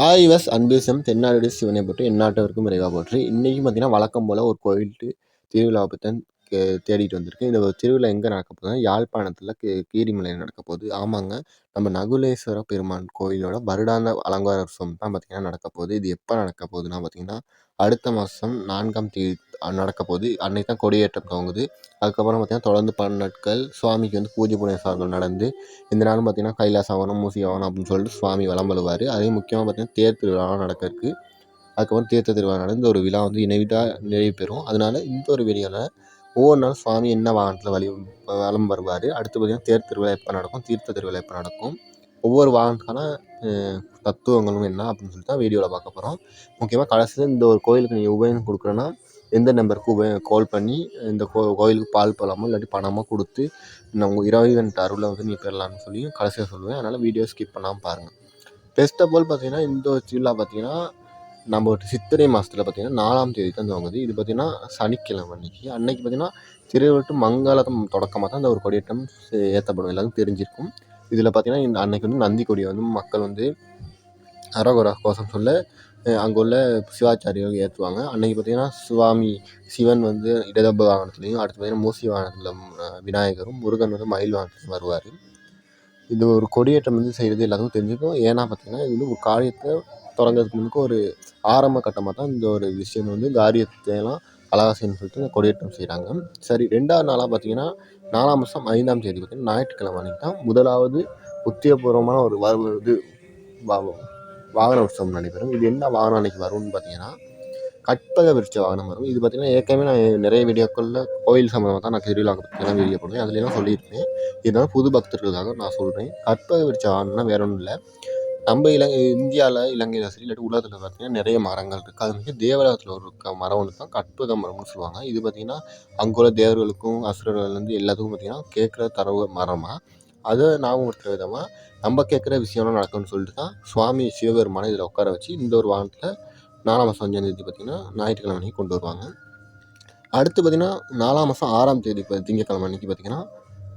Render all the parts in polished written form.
ஆய்வஸ் அன்பேசம் தென்னாடுடைய சிவனை போற்றி எந்நாட்டவருக்கும் இறைவா போற்றி. இன்றைக்கும் பார்த்தீங்கன்னா வழக்கம் போல் ஒரு கோயில்ட்டு திருவிழாவை பற்றி தான் தேடிட்டு வந்திருக்கு. இந்த திருவிழா எங்கே நடக்க போகுதுன்னா யாழ்ப்பாணத்தில் கீரிமலையில் நடக்க போகுது. ஆமாங்க, நம்ம நகுலேஸ்வர பெருமான் கோயிலோட வருடாந்த அலங்கார உற்சவம் தான் பார்த்திங்கன்னா நடக்க போகுது. இது எப்போ நடக்க போகுதுன்னா பார்த்திங்கன்னா அடுத்த மாதம் 4ஆம் தேதி நடக்க போகுது. அன்றைக்கி தான் கொடியேற்றம் துவங்குது. அதுக்கப்புறம் பார்த்திங்கன்னா தொடர்ந்து 12 நாட்கள் சுவாமிக்கு வந்து பூஜை புனஸ்காரங்கள் நடந்து இந்த நாளும் பார்த்திங்கன்னா கைலாச ஆவணம் மூசி ஆவணம் அப்படின்னு சொல்லிட்டு சுவாமி வலம் வருவார். அதே முக்கியமாக பார்த்திங்கன்னா தேர் திருவிழாலாம் நடக்க இருக்குது. அதுக்கப்புறம் தீர்த்த திருவிழா நடந்து ஒரு விழா வந்து நிறைவு பெறும். அதனால் இந்த ஒரு வீடியோவில் ஒவ்வொரு நாளும் சுவாமி என்ன வாகனத்தில் வலம் வருவார், அடுத்து பார்த்திங்கன்னா தேர் திருவிழா எப்போ நடக்கும், தீர்த்த திருவிழா எப்போ நடக்கும், ஒவ்வொரு வாகனத்துக்கான தத்துவங்களும் என்ன அப்படின்னு சொல்லிட்டு தான் வீடியோவில் பார்க்க போகிறோம். முக்கியமாக கடைசியில் இந்த ஒரு கோயிலுக்கு நீங்கள் உபயோகம் கொடுக்குறேன்னா எந்த நம்பருக்கு கால் பண்ணி இந்த கோயிலுக்கு பால் பழமோ இல்லாட்டி பணமோ கொடுத்து நம்ம இறைவன் அருளை வந்து நீ பெறலாம்னு சொல்லி கடைசியாக சொல்லுவேன். அதனால் வீடியோ ஸ்கிப் பண்ணாமல் பாருங்கள். ஃபர்ஸ்ட் ஆஃப் ஆல் பார்த்திங்கன்னா இந்த திருவிழா பார்த்திங்கன்னா நம்ம சித்திரை மாதத்தில் பார்த்திங்கன்னா 4ஆம் தேதி தான் துவங்குது. இது பார்த்திங்கன்னா சனிக்கிழமை அன்னைக்கு பார்த்திங்கன்னா திருவிட்டு மங்களம் தொடக்கமாக தான் இந்த ஒரு கொடியேற்றம் ஏற்றப்படும். எல்லாருக்கும் தெரிஞ்சிருக்கும். இதில் பார்த்திங்கன்னா இந்த அன்னைக்கு வந்து நந்தி கொடியை வந்து மக்கள் வந்து அரோகரா கோஷம் சொல்ல அங்கே உள்ள சிவாச்சாரியர்கள் ஏற்றுவாங்க. அன்றைக்கி பார்த்திங்கன்னா சுவாமி சிவன் வந்து இடதப வாகனத்துலேயும், அடுத்து பார்த்திங்கன்னா மூசி வாகனத்தில் விநாயகரும், முருகன் வந்து மயில் வாகனத்துலையும் வருவார். இது ஒரு கொடியேற்றம் வந்து செய்கிறது எல்லாத்துக்கும் தெரிஞ்சுக்கும். ஏன்னா பார்த்திங்கன்னா இது வந்து ஒரு காரியத்தை தொடங்கிறதுக்கு முன்னுக்கு ஒரு ஆரம்ப கட்டமாக தான் இந்த ஒரு விஷயம் வந்து காரியத்தையெல்லாம் அழகாசைன்னு சொல்லிட்டு இந்த கொடியேற்றம் செய்கிறாங்க. சரி, 2ஆவது நாளாக பார்த்திங்கன்னா 4ஆம் மாதம் 5ஆம் தேதி பார்த்திங்கன்னா ஞாயிற்றுக்கிழமை அன்றைக்கி தான் முதலாவது உத்தியோகபூர்வமான ஒரு வாகன உற்சவம் நடைபெறும். இது என்ன வாகனம் அன்றைக்கி வரும்னு பார்த்திங்கன்னா கற்பக விருட்ச வாகனம் வரும். இது பார்த்திங்கன்னா ஏற்கனவே நான் நிறைய வீடியோக்களில் கோயில் சம்மந்தமாக தான் நான் திருவிழா பற்றிலாம் வீடியோ போடுவேன். அதுலாம் சொல்லியிருப்பேன். இதனால் புது பக்தர்களுக்காக நான் சொல்கிறேன். கற்பக விருட்ச வாகனம்னா வேற ஒன்றும் இல்லை. நம்ம இந்தியாவில் இலங்கையில் சரி இல்லாட்டி உலகத்தில் பார்த்திங்கன்னா நிறைய மரங்கள் இருக்குது. அது வந்து தேவலோகத்தில் இருக்க மரம் ஒன்று தான் கற்பக மரம்னு சொல்லுவாங்க. இது பார்த்திங்கன்னா அங்குள்ள தேவர்களுக்கும் அசுரர்கள்லேருந்து எல்லாத்துக்கும் பார்த்திங்கன்னா கேட்குற தரவு மரமாக அதை ஞாபகப்படுத்துகிற விதமாக நம்ம கேட்குற விஷயம்லாம் நடக்கும்னு சொல்லிட்டு தான் சுவாமி சிவபெருமானை இதில் உட்கார வச்சு இந்த ஒரு வாகனத்தில் 4ஆம் மாதம் 5ஆம் தேதி பார்த்திங்கன்னா ஞாயிற்றுக்கிழமை அன்றைக்கி கொண்டு வருவாங்க. அடுத்து பார்த்திங்கன்னா 4ஆம் மாதம் 6ஆம் தேதி திங்கக்கிழமை அன்றைக்கி பார்த்திங்கன்னா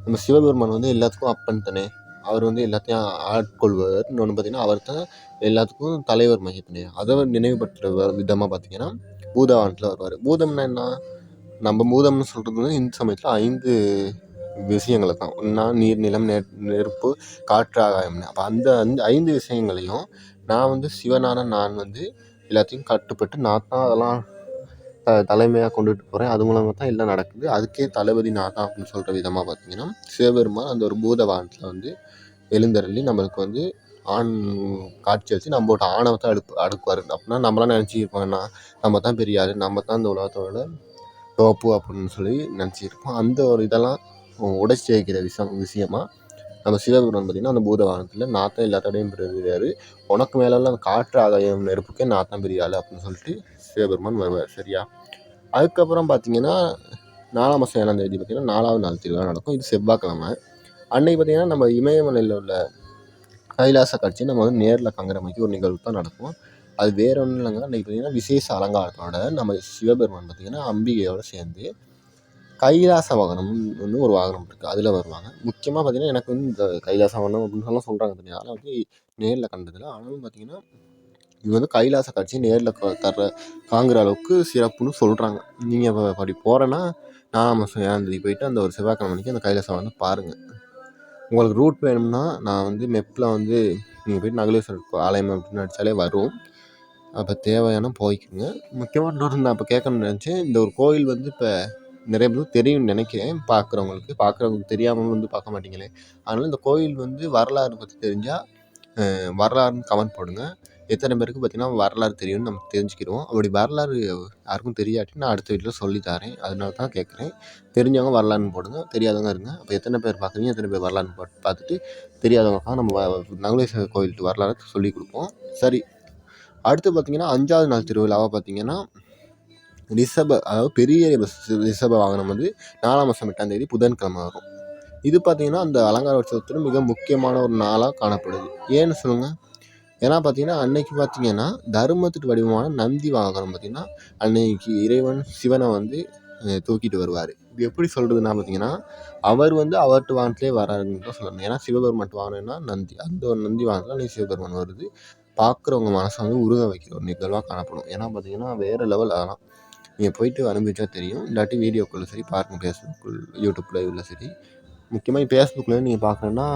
நம்ம சிவபெருமான் வந்து எல்லாத்துக்கும் அப்பன் தானே, அவர் வந்து எல்லாத்தையும் ஆட்கொள்வார். இன்னொன்று பார்த்திங்கன்னா அவர் தான் எல்லாத்துக்கும் தலைவர் மையத்தினே. அதை நினைவுபடுத்துகிற விதமாக பார்த்திங்கன்னா பூத வாகனத்தில் வருவார். பூதம்னா என்ன, நம்ம பூதம்னு சொல்கிறது வந்து இந்த சமயத்தில் 5 விஷயங்களை தான். ஒன்றா நீர், நிலம், நெருப்பு, காற்று, ஆகாயம்னு. அப்போ அந்த 5 விஷயங்களையும் நான் வந்து சிவனான நான் வந்து எல்லாத்தையும் கட்டுப்பட்டு நான் தான் அதெல்லாம் தலைமையாக கொண்டுட்டு போகிறேன். அது மூலமாக தான் எல்லாம் நடக்குது. அதுக்கே தளபதி நான் தான் அப்படின்னு சொல்கிற விதமாக பார்த்திங்கன்னா சிவபெருமான் அந்த ஒரு பூத வாகனத்தில் வந்து எழுந்தருளி நம்மளுக்கு வந்து காட்சி வச்சு நம்மளோட ஆணவத்தை அடுக்குவார். அப்படின்னா நம்மளாம் நினச்சிருப்போம்னா நம்ம தான் பெரிய ஆள், நம்ம தான் இந்த உலகத்தோட டோப்பு அப்படின்னு சொல்லி நினச்சிருப்போம். அந்த ஒரு இதெல்லாம் உடைச்சி வைக்கிற விஷயமாக நம்ம சிவபெருமான் பார்த்திங்கன்னா அந்த பூத வாகனத்தில் நான் தான் எல்லாத்தோடையும் பெரியார், உனக்கு மேலெல்லாம் அந்த காற்று ஆகாயம் நெருப்புக்கே நான் தான் பெரிய ஆள் அப்படின்னு சொல்லிட்டு சிவபெருமான் வருவார். சரியா? அதுக்கப்புறம் பார்த்திங்கன்னா 4ஆம் மாதம் 7ஆம் தேதி பார்த்திங்கன்னா 4ஆவது நாள் திருவிழா நடக்கும். இது செவ்வாய்க்கிழமை. அன்றைக்கி பார்த்திங்கன்னா நம்ம இமயமலையில் உள்ள கைலாச காட்சி நம்ம வந்து நேரில் காங்கிற மாதிரி ஒரு நிகழ்வு தான் நடக்கும். அது வேறு ஒன்றும் இல்லைங்க. அன்றைக்கி பார்த்திங்கன்னா விசேஷ அலங்காரத்தோட நம்ம சிவபெருமான் பார்த்திங்கன்னா அம்பிகையோடு சேர்ந்து கைலாச வாகனம்னு ஒரு வாகனம் இருக்குது, அதில் வருவாங்க. முக்கியமாக பார்த்திங்கன்னா எனக்கு வந்து இந்த கைலாச வாகனம் அப்படின்னு சொல்கிறாங்க தெரியும், அதெல்லாம் வந்து நேரில் கண்டதில்லை. ஆனாலும் பார்த்திங்கன்னா இது வந்து கைலாச காட்சி நேரில் காங்கிற அளவுக்கு சிறப்புன்னு சொல்கிறாங்க. நீங்கள் அப்படி போகிறேன்னா 4ஆம் மாதம் 7ஆம் தேதி போயிட்டு அந்த ஒரு செவ்வாய்க்கிழமை அன்றைக்கி அந்த கைலாசம் வந்து பாருங்கள். உங்களுக்கு ரூட் வேணும்னா நான் வந்து மெப்பில் வந்து நீங்கள் போய்ட்டு நகுலேஸ்வரர் ஆலயம் அப்படின்னு அடித்தாலே வரும். அப்போ தேவையான போய்க்குங்க. முக்கியமாக இன்னொரு நான் இப்போ கேட்கணும்னு நினச்சேன். இந்த ஒரு கோயில் வந்து இப்போ நிறைய பேருக்கு தெரியும்னு நினைக்கிறேன். பார்க்குறவங்களுக்கு தெரியாமல் வந்து பார்க்க மாட்டீங்களே. அதனால் இந்த கோயில் வந்து வரலாறு பற்றி தெரிஞ்சால் வரலாறுன்னு கமெண்ட் போடுங்க. எத்தனை பேருக்கு பார்த்திங்கன்னா வரலாறு தெரியும்னு நம்ம தெரிஞ்சுக்கிடுவோம். அப்படி வரலாறு யாருக்கும் தெரியாட்டி நான் அடுத்த வீட்டில் சொல்லி தரேன். அதனால தான் கேட்குறேன். தெரிஞ்சவங்க வரலாறுன்னு போடுங்க, தெரியாதவங்க இருங்க. அப்போ எத்தனை பேர் பார்க்குறீங்க, எத்தனை பேர் வரலாறுன்னு பார்த்துட்டு தெரியாதவங்க நம்ம நகுலேஸ்வரர் கோயிலுக்கு வரலாறு சொல்லி கொடுப்போம். சரி, அடுத்து பார்த்திங்கன்னா 5ஆவது நாள் திருவிழாவாக பார்த்திங்கன்னா அதாவது பெரிய ரிஷப வாகனம் வந்து 4ஆம் மாதம் 8ஆம் தேதி புதன்கிழமை வரும். இது பார்த்திங்கன்னா அந்த அலங்கார உற்சவத்தில் மிக முக்கியமான ஒரு நாளாக காணப்படுது. ஏன்னு சொல்லுங்கள். ஏன்னா பார்த்திங்கன்னா அன்னைக்கு பார்த்திங்கன்னா தர்மத்துக்கு வடிவமான நந்தி வாகனம் பார்த்திங்கன்னா அன்னைக்கு இறைவன் சிவனை வந்து தூக்கிட்டு வருவார். இது எப்படி சொல்கிறதுனா பார்த்திங்கன்னா அவர் வந்து அவர்கிட்ட வாகனத்திலே வராருன்னு தான் சொல்லணும். ஏன்னா சிவபெருமான் வாகனம்னா நந்தி, அந்த ஒரு நந்தி வாகனத்தில் அன்றைக்கி சிவபெருமான் வருது. பார்க்குறவங்க மனசை வந்து உருக வைக்கிற ஒரு நிகழ்வாக காணப்படும். ஏன்னா பார்த்தீங்கன்னா வேறு லெவல் அதெல்லாம். நீங்கள் போயிட்டு அனுபவிச்சா தெரியும். இல்லாட்டி வீடியோக்குள்ள சரி பாருங்கள், ஃபேஸ்புக், யூடியூப் லைவ்ல சரி. முக்கியமாக ஃபேஸ்புக்கில் நீங்கள் பார்க்கணுன்னா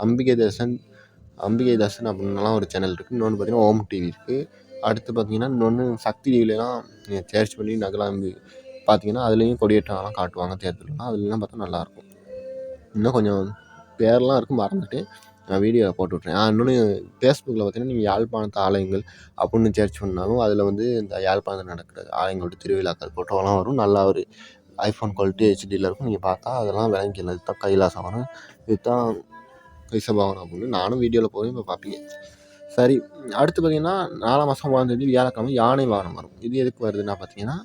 அம்பிகை தர்ஷன் அப்படின்னுலாம் ஒரு சேனல் இருக்குது. இன்னொன்று பார்த்தீங்கன்னா ஓம் டிவி இருக்குது. அடுத்து பார்த்தீங்கன்னா இன்னொன்று சக்தி டிவிலலாம் நீங்கள் சேர்ச் பண்ணி நகலாம்பி பார்த்தீங்கன்னா அதுலேயும் கொடியேற்றம்லாம் காட்டுவாங்க தேர்தல்லாம். அதுலலாம் பார்த்தா நல்லாயிருக்கும். இன்னும் கொஞ்சம் பேர்லாம் இருக்கும், மறந்துட்டு நான் வீடியோவில் போட்டு விட்றேன். இன்னொன்று ஃபேஸ்புக்கில் பார்த்தீங்கன்னா நீங்கள் யாழ்ப்பாணத்து ஆலயங்கள் அப்படின்னு சர்ச் பண்ணாலும் அதில் வந்து இந்த யாழ்ப்பாணத்தில் நடக்கிற ஆலயங்களோட திருவிழாக்கள் ஃபோட்டோலாம் வரும். நல்லா ஒரு ஐஃபோன் குவாலிட்டி ஹெச்டியில் இருக்கும். நீங்கள் பார்த்தா அதெல்லாம் விளங்கிக்கலாம். இதுதான் கைலாசவனம், இதுதான் ரிஷபவனம் அப்படின்னு. நானும் வீடியோவில் போய் இப்போ பார்ப்பீங்க. சரி, அடுத்து பார்த்தீங்கன்னா 4 மாதம் 3 வியாழக்கிழமை யானை வாகனம் வரும். இது எதுக்கு வருதுன்னா பார்த்தீங்கன்னா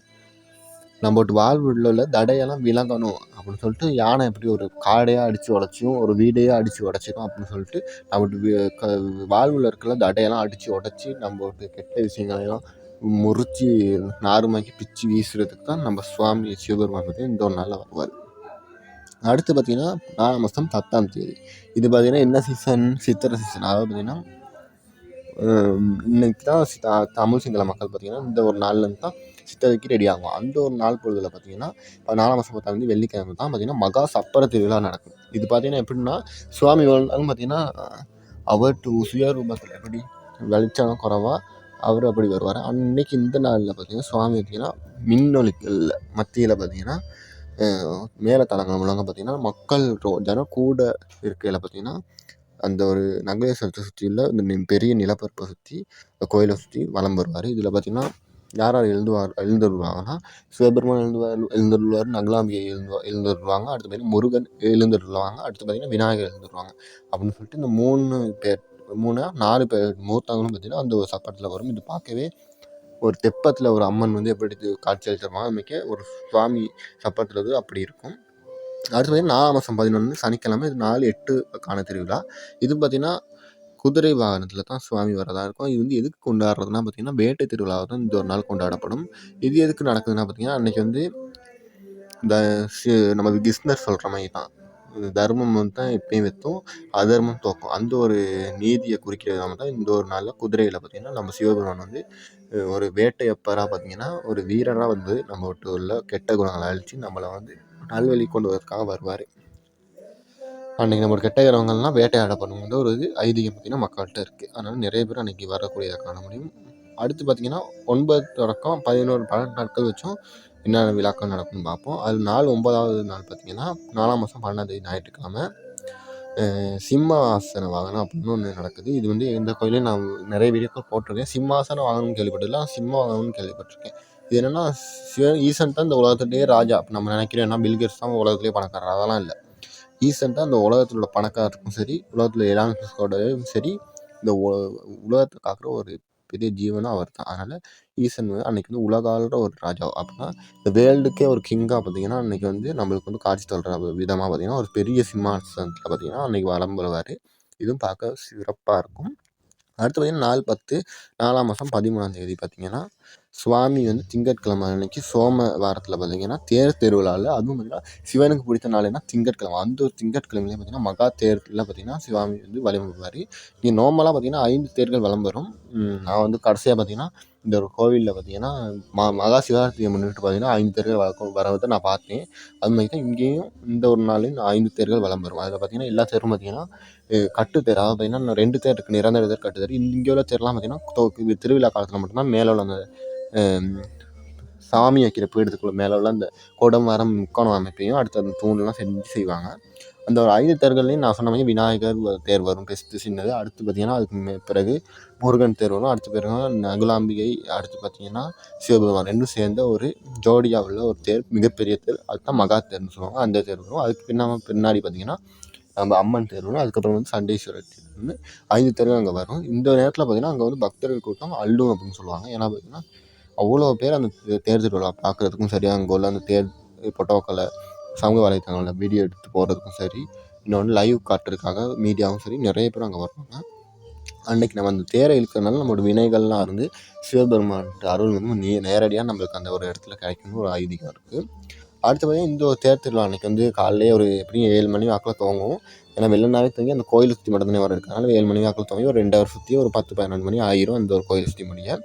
நம்மட்டு வாழ்வில் உள்ள தடையெல்லாம் விளங்கணும் அப்படின்னு சொல்லிட்டு யானை எப்படி ஒரு காடையாக அடித்து உடச்சியும் ஒரு வீடையே அடித்து உடச்சிடும் அப்படின்னு சொல்லிட்டு நம்மட்டு வாழ்வில் இருக்கிற தடையெல்லாம் அடித்து உடச்சி நம்மட்டு கெட்ட விஷயங்களையெல்லாம் முறித்து நார்மாக்கி பிச்சு வீசுறதுக்கு தான் நம்ம சுவாமி சிவபெருமான் வந்து இந்த ஒரு நாளில் வருவார். அடுத்து பார்த்திங்கன்னா 4 மாதம் 10ஆம் தேதி. இது பார்த்திங்கன்னா என்ன சீசன்? சித்திரை சீசன். அதாவது பார்த்திங்கன்னா இன்னைக்கு தான் தமிழ் சிங்கள மக்கள் பார்த்திங்கன்னா இந்த ஒரு நாள்லேருந்து தான் சித்திரைக்கு ரெடி ஆகும். அந்த ஒரு நாள் பொழுதில் பார்த்திங்கன்னா இப்போ 4 மாதம் 10ஆம் தேதி வெள்ளிக்கிழமை தான் பார்த்திங்கன்னா மகா சப்பர திருவிழா நடக்கும். இது பார்த்திங்கன்னா எப்படின்னா சுவாமி வாழ்ந்தாலும் பார்த்திங்கன்னா அவர் சுயரூபத்தில் எப்படி வெளிச்சம் குறைவாக அவர் அப்படி வருவார். அன்னைக்கு இந்த நாளில் பார்த்திங்கன்னா சுவாமி பார்த்திங்கன்னா மின்னொலிகள் மத்தியில் பார்த்திங்கன்னா மேலத்தலங்கள் மூலங்க பார்த்திங்கன்னா மக்கள் ஜனம் கூட இருக்கையில் பார்த்திங்கன்னா அந்த ஒரு நகரேஸ்வரத்தை சுற்றியுள்ள இந்த பெரிய நிலப்பரப்பை சுற்றி கோயிலை சுற்றி வலம் வருவார். இதில் பார்த்திங்கன்னா யார் யார் எழுந்துருவாங்கன்னா சிவபெருமான் எழுந்துருவார், நகலாம்பிகை எழுந்துருவாங்க, அடுத்து பார்த்திங்கன்னா முருகன் எழுந்துருவாங்க, அடுத்து பார்த்திங்கன்னா விநாயகர் எழுந்துருவாங்க அப்படின்னு சொல்லிட்டு இந்த 4 பேர் மூர்த்தங்களும் பார்த்திங்கன்னா அந்த ஒரு சப்பரத்தில் வரும். இது பார்க்கவே ஒரு தெப்பத்தில் ஒரு அம்மன் வந்து எப்படி காட்சி அளிச்சிருப்பாங்க அதுமாதிரி ஒரு சுவாமி சப்பரத்தில் வந்து அப்படி இருக்கும். அடுத்து பார்த்திங்கன்னா 4 மாதம் 11 சனிக்கிழமை. இது 4/8 திருவிழா. இது பார்த்திங்கன்னா குதிரை வாகனத்தில் தான் சுவாமி வரதா இருக்கும். இது வந்து எதுக்கு கொண்டாடுறதுனா பார்த்திங்கன்னா வேட்டை திருவிழாவை தான் இந்த ஒரு நாள் கொண்டாடப்படும். இது எதுக்கு நடக்குதுன்னா பார்த்திங்கன்னா அன்றைக்கி வந்து இந்த நம்ம கிருஷ்ணர் சொல்கிற மாதிரி தான் தர்மம் வந்து தான் எப்பயும் வெத்தும், அதர்மம் தோக்கும். அந்த ஒரு நீதியை குறிக்கிற விதமாக தான் இந்த ஒரு நாளில் குதிரையில் பார்த்திங்கன்னா நம்ம சிவபெருமான் வந்து ஒரு வேட்டையப்பராக பார்த்திங்கன்னா ஒரு வீரராக வந்து நம்ம விட்டு உள்ள கெட்ட குணங்களை அழித்து நம்மளை வந்து நல்வழி கொண்டு வரதுக்காக வருவார். அன்றைக்கி நம்ம கெட்ட கிரகங்கள்லாம் வேட்டையாடப்படும் வந்து ஒரு இது ஐதீகம் பார்த்திங்கன்னா மக்கள்கிட்ட இருக்குது. அதனால் நிறைய பேர் அன்றைக்கி வரக்கூடியதை காண முடியும். அடுத்து பார்த்திங்கன்னா 9 தொடக்கம் 11 நாட்கள் வச்சும் என்னென்ன விழாக்கள் நடக்கும்னு பார்ப்போம். அது 9ஆவது நாள் பார்த்திங்கன்னா 4 மாதம் 12ஆம் தேதி ஞாயிற்றுக்கிழமை சிம்மாசன வாகனம் அப்படின்னு ஒன்று நடக்குது. இது வந்து எந்த கோயிலையும் நான் நிறைய வீடியோக்கள் போட்டிருக்கேன். சிம்மாசன வாகனம் கேள்விப்பட்டதில்லை, சிம்ம வாகனம்னு கேள்விப்பட்டிருக்கேன். இது என்னென்னா ஈசன் தான் இந்த உலகத்துலேயே ராஜா. இப்போ நம்ம நினைக்கிறோம் என்ன பில்கேட்ஸ் தான் உலகத்துலேயே பணக்காரர், அதெல்லாம் இல்லை. ஈசன் தான் இந்த உலகத்தில் உள்ள பணக்காரருக்கும் சரி, உலகத்தில் எலான்ஸோடையும் சரி, இந்த உலகத்தை காக்கிற ஒரு பெரிய ஜீவனும் அவர் தான். அதனால் ஈசன் வந்து அன்றைக்கி வந்து உலகாளுற ஒரு ராஜா. அப்படின்னா இந்த வேர்ல்டுக்கே ஒரு கிங்காக பார்த்திங்கன்னா அன்றைக்கி வந்து நம்மளுக்கு வந்து காட்சி தள்ளுற விதமாக பார்த்திங்கன்னா ஒரு பெரிய சிம்மாசனத்தில் பார்த்திங்கன்னா அன்றைக்கி வலம் வருவார். இதுவும் பார்க்க சிறப்பாக இருக்கும். அடுத்து பார்த்திங்கன்னா 4/10 4ஆம் மாதம் 13ஆம் தேதி பார்த்திங்கன்னா சுவாமி வந்து திங்கட்கிழமை அன்னைக்கு சோமவாரத்தில் பார்த்திங்கன்னா தேர் திருவிழாவில், அதுவும் பார்த்திங்கன்னா சிவனுக்கு பிடித்த நாள்னா திங்கட்கிழமை. அந்த ஒரு திங்கட்கிழமையிலே பார்த்திங்கன்னா மகா தேரில் பார்த்திங்கன்னா சுவாமி வந்து வலம் வருவார். இங்கே நார்மலாக பார்த்திங்கன்னா 5 தேர்கள் வலம் வரும். நான் வந்து கடைசியாக பார்த்திங்கன்னா இந்த ஒரு கோவிலில் பார்த்திங்கன்னா மகா சிவராத்திரியை முன்னிட்டு பார்த்திங்கன்னா 5 தேர்கள் வரதை நான் பார்த்தேன். அதுமாதிரி தான் இங்கேயும் இந்த ஒரு நாளையும் 5 தேர்கள் வலம் வரும். அதில் பார்த்திங்கன்னா எல்லா தேரும் பார்த்திங்கன்னா கட்டுத்தேர், அதாவது பார்த்திங்கன்னா 2 தேர் இருக்குது, நிரந்தர தேர், கட்டுத்தேர். இங்கே உள்ள தேர்லாம் பார்த்திங்கன்னா திருவிழா காலத்தில் மட்டும்தான் மேலே உள்ள அந்த சாமி வைக்கிற பீடத்துக்குள்ள மேலே உள்ள அந்த குடம் மரம் முக்கோணம் அமைப்பையும் அடுத்து அந்த தூண்லாம் செஞ்சு செய்வாங்க. அந்த ஒரு 5 தேர்கள்லையும் நான் சொன்ன மாதிரி விநாயகர் தேர் வரும், பெஸ்ட்டு சின்னது. அடுத்து பார்த்திங்கன்னா அதுக்கு பிறகு முருகன் தேர் வரும். அடுத்து பிறகு நகுலாம்பிகை, அடுத்து பார்த்திங்கன்னா சிவபெருமான் ரெண்டும் சேர்ந்த ஒரு ஜோடியாக உள்ள ஒரு தேர், மிகப்பெரிய தேர், அதுதான் மகா தேர்னு சொல்லுவாங்க. அந்த தேர் வரும். அதுக்கு பின்னாடி பார்த்திங்கன்னா நம்ம அம்மன் தேர் வரும். அதுக்கப்புறம் வந்து சண்டேஸ்வரர் தேர்னு 5 தேர்கள் அங்கே வரும். இந்த நேரத்தில் பார்த்திங்கன்னா அங்கே வந்து பக்தர்கள் கூட்டம் அள்ளும் அப்படின்னு சொல்லுவாங்க. ஏன்னா பார்த்திங்கன்னா அவ்வளோ பேர் அந்த தேர் திருவிழா பார்க்குறதுக்கும் சரி, அங்கே உள்ள அந்த தேர் ஃபோட்டோக்களை சமூக வலைத்தளங்களில் வீடியோ எடுத்து போடுறதுக்கும் சரி, இன்னொன்று லைவ் காட்டுறதுக்காக மீடியாவும் சரி நிறைய பேர் அங்கே வருவாங்க. அன்றைக்கி நம்ம அந்த தேரை இழுக்கிறதுனால நம்மளோட வினைகள்லாம் இருந்து சிவபெருமான்கிட்ட அருள் வந்து நேரடியாக நம்மளுக்கு அந்த ஒரு இடத்துல கிடைக்கணும்னு ஒரு ஐதீகம் இருக்குது. அடுத்து பார்த்திங்கன்னா இந்த ஒரு தேர் திருவிழா அன்றைக்கி வந்து காலையிலே ஒரு எப்படியும் 7 மணி வாக்கில் துவங்கும். ஏன்னா வெள்ளனாவே தூங்கி அந்த கோயில் சுற்றி மட்டும் தானே வர இருக்குது. அதனால் 7 மணி வாக்கில் தூங்கி ஒரு 2 ஹவர் சுற்றி ஒரு 10-12 மணி ஆயிரும் அந்த ஒரு கோயில் சுற்றி முடிய.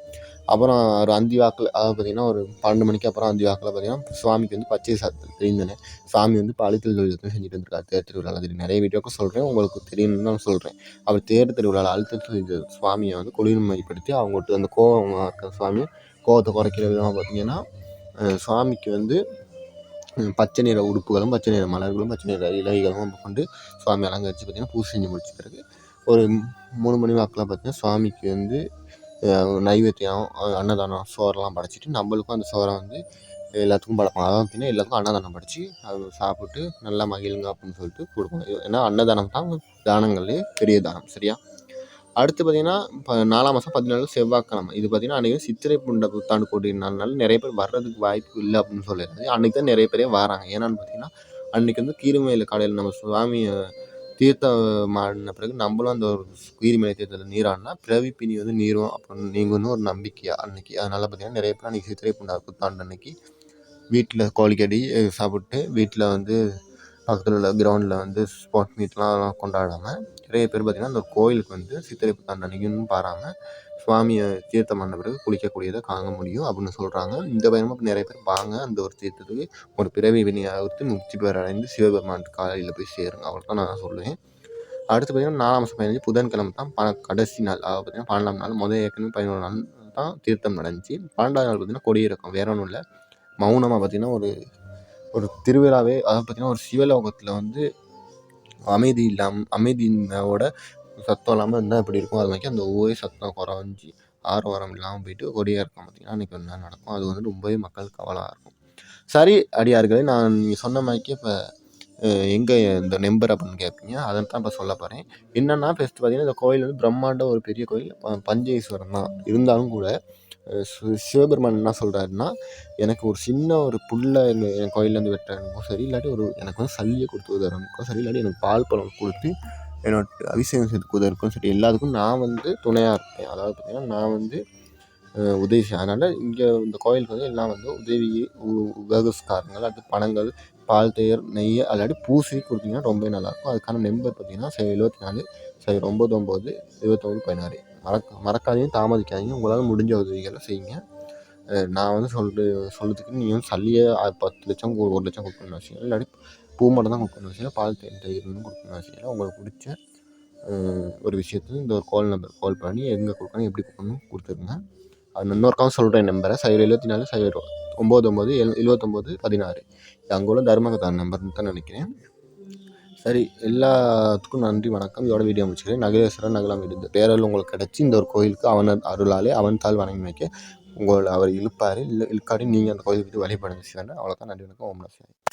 அப்புறம் ஒரு அந்தி வாக்கில் அதாவது பார்த்திங்கன்னா ஒரு 12 மணிக்கு அப்புறம் அந்தி வாக்கில் பார்த்திங்கன்னா சுவாமிக்கு வந்து பச்சை சாத்தல் தெரிந்தனே சாமி வந்து இப்போ அழுத்தல் தொழில் செஞ்சுட்டு இருந்திருக்காரு தேர் திருவிழாவில். அது நிறைய வீடியோக்கும் சொல்கிறேன், உங்களுக்கு தெரியணும்னு நான் சொல்கிறேன். அவர் தேர் திருவிழாவில் அழுத்தல் செஞ்ச சுவாமியை வந்து குளிர்மைப்படுத்தி அவங்கள்ட்ட அந்த கோவம் சுவாமி கோவத்தை குறைக்கிற விதமாக பார்த்திங்கன்னா சுவாமிக்கு வந்து பச்சை நிற உடுப்புகளும் பச்சை நிற மலர்களும் பச்சை நிற இலைகளும் கொண்டு சுவாமி அலங்கரித்து பார்த்திங்கன்னா பூஜை செஞ்சு முடிச்ச பிறகு ஒரு 3 மணி வாக்கில் பார்த்திங்கன்னா சுவாமிக்கு வந்து நைவேத்தியம் அன்னதானம் சோறெல்லாம் படைச்சிட்டு நம்மளுக்கும் அந்த சோறை வந்து எல்லாத்துக்கும் படைப்பாங்க. அதாவது பார்த்திங்கன்னா எல்லாத்துக்கும் அன்னதானம் படைச்சி அது சாப்பிட்டு நல்லா மகிழுங்க அப்படின்னு சொல்லிட்டு கொடுப்பாங்க. ஏன்னா அன்னதானம் தான் தானங்கள்லேயே பெரிய தானம். சரியா? அடுத்து பார்த்திங்கன்னா இப்போ 4ஆம் மாதம் 14 செவ்வாய்க்கிழமை. இது பார்த்திங்கன்னா அன்றைக்கி சித்திரை புத்தாண்டு கோடி நாள்னால நிறைய பேர் வர்றதுக்கு வாய்ப்பு இல்லை அப்படின்னு சொல்லிடுறது. அன்றைக்கி தான் நிறைய பேரே வராங்க. ஏன்னான்னு பார்த்திங்கன்னா அன்றைக்கி வந்து கீரிமலையில் காலையில் நம்ம சுவாமியை தீர்த்தம் ஆடின பிறகு நம்மளும் அந்த ஒரு கீரிமலை தீர்த்தத்தில் நீராடினா பிறவி பிணி வந்து நீரும் அப்படின்னு நீங்கன்னு ஒரு நம்பிக்கையாக அன்றைக்கி. அதனால் பார்த்திங்கன்னா நிறைய பேர் அன்றைக்கி சித்திரை புத்தாண்டு அன்றைக்கி வீட்டில் கோழிக்கறி சாப்பிட்டு வீட்டில் வந்து பக்கத்தில் உள்ள கிரவுண்டில் வந்து ஸ்போர்ட்ஸ் மீட்லாம் கொண்டாடாமல் நிறைய பேர் பார்த்திங்கன்னா அந்த கோயிலுக்கு வந்து சித்திரை புத்தாண்டு அன்றைக்கின்னு பாராமல் சுவாமியை தீர்த்தம் பண்ண பிறகு குளிக்கக்கூடியதை காண முடியும் அப்படின்னு சொல்கிறாங்க. இந்த பயணமாக நிறைய பேர் வாங்க அந்த ஒரு தீர்த்தத்துக்கு ஒரு பிறவி வினையாவது முக்தி பெற அடைந்து சிவபெருமான் காலையில் போய் சேருங்க. அவ்வளோ தான் நான் சொல்லுவேன். அடுத்து பார்த்திங்கன்னா 4ஆம் மாதம் 15 புதன்கிழமை தான் கடைசி நாள். அதாவது பார்த்திங்கன்னா 12ஆம் நாள் முதல் ஏற்கனவே 11 நாள் தான் தீர்த்தம் நடந்துச்சு. 12ஆவது நாள் பார்த்திங்கன்னா கொடியிறக்கம். வேற ஒன்றும் இல்லை, மௌனமாக பார்த்திங்கன்னா ஒரு திருவிழாவே. அதாவது பார்த்திங்கன்னா ஒரு சிவலோகத்தில் வந்து அமைதியோட சத்தம் இல்லாமல் இருந்தால் எப்படி இருக்கும், அது மாதிரி அந்த ஊரே சத்தம் குறைஞ்சி ஆரவாரம் இல்லாமல் போயிட்டு கொடியிறக்கம் பார்த்திங்கன்னா அன்றைக்கி ஒரு நாள் நடக்கும். அது வந்து ரொம்பவே மக்களுக்கு கவலையாக இருக்கும். சரி அடியார்களே, நான் நீங்கள் சொன்ன மாதிரிக்கே இப்போ எங்கே இந்த நம்பர் அப்படின்னு கேட்பீங்க, அதை தான் இப்போ சொல்ல போகிறேன். என்னென்னா ஃபஸ்ட்டு பார்த்திங்கன்னா இந்த கோயில் வந்து பிரம்மாண்ட ஒரு பெரிய கோயில் பஞ்சேஸ்வரம் தான். இருந்தாலும் கூட சிவபெருமான் என்ன சொல்கிறாருன்னா, எனக்கு ஒரு சின்ன ஒரு புல்லை என் கோயிலேருந்து வெட்டுறதுக்கும் சரி, இல்லாட்டி எனக்கு வந்து சல்லியை கொடுத்து உதவுறதுக்கும் சரி, இல்லாட்டி எனக்கு பால் பழம் கொடுத்து என்னோட அபிஷேகம் செய்து உதவுறதுக்கும் சரி, எல்லாத்துக்கும் நான் வந்து துணையாக இருப்பேன். அதாவது பார்த்திங்கன்னா நான் வந்து உதவி செய்வேன். அதனால் இங்கே இந்த கோயிலுக்கு வந்து எல்லாம் வந்து உதவி உபகஸ்காரங்கள் அது பணங்கள் பால் தயிர் நெய் அல்லாட்டி பூசி கொடுத்தீங்கன்னா ரொம்பவே நல்லாயிருக்கும். அதுக்கான நம்பர் பார்த்திங்கன்னா 74 99 29 16. மறக்காதீங்க, தாமதிக்காதீங்க. உங்களால் முடிஞ்ச உதவிகளை செய்யுங்க. நான் வந்து சொல்கிறதுக்கு நீங்கள் வந்து சல்லியை 10 லட்சம் 1 லட்சம் கொடுக்கணும்னு அவசியம் இல்லை, இல்லாட்டி பூ மட்டும் தான் கொடுக்கணும்னு அவசியம் இல்லை, பால் தயிர்னு கொடுக்கணும்னு அவசியம் இல்லை. உங்களுக்கு பிடிச்ச ஒரு விஷயத்துக்கு இந்த ஒரு கால் பண்ணி எங்கே கொடுக்கணும் எப்படி கொடுக்கணும் கொடுத்துருங்க. அது இன்னொருக்காவும் சொல்கிறேன் நம்பரை 074 099 79 16. இது அங்கே உள்ள தர்மகதான் நம்பர்னு தான் நினைக்கிறேன். சரி, எல்லாத்துக்கும் நன்றி, வணக்கம். இதோட வீடியோ முடிச்சுக்கிறேன். நகரேஸ்வரன் நகலாம் இருந்த பேரல் உங்களுக்கு கிடச்சி இந்த ஒரு கோயிலுக்கு அவன் அருளாலே அவன் தாள் வணங்கி வைக்க அவர் இழுப்பார். இழுக்காடி நீங்கள் அந்த கோயிலுக்கு வழிபடுங்க. அவ்வளோதான். நன்றி, வணக்கம். ஓம் நம சிவாய.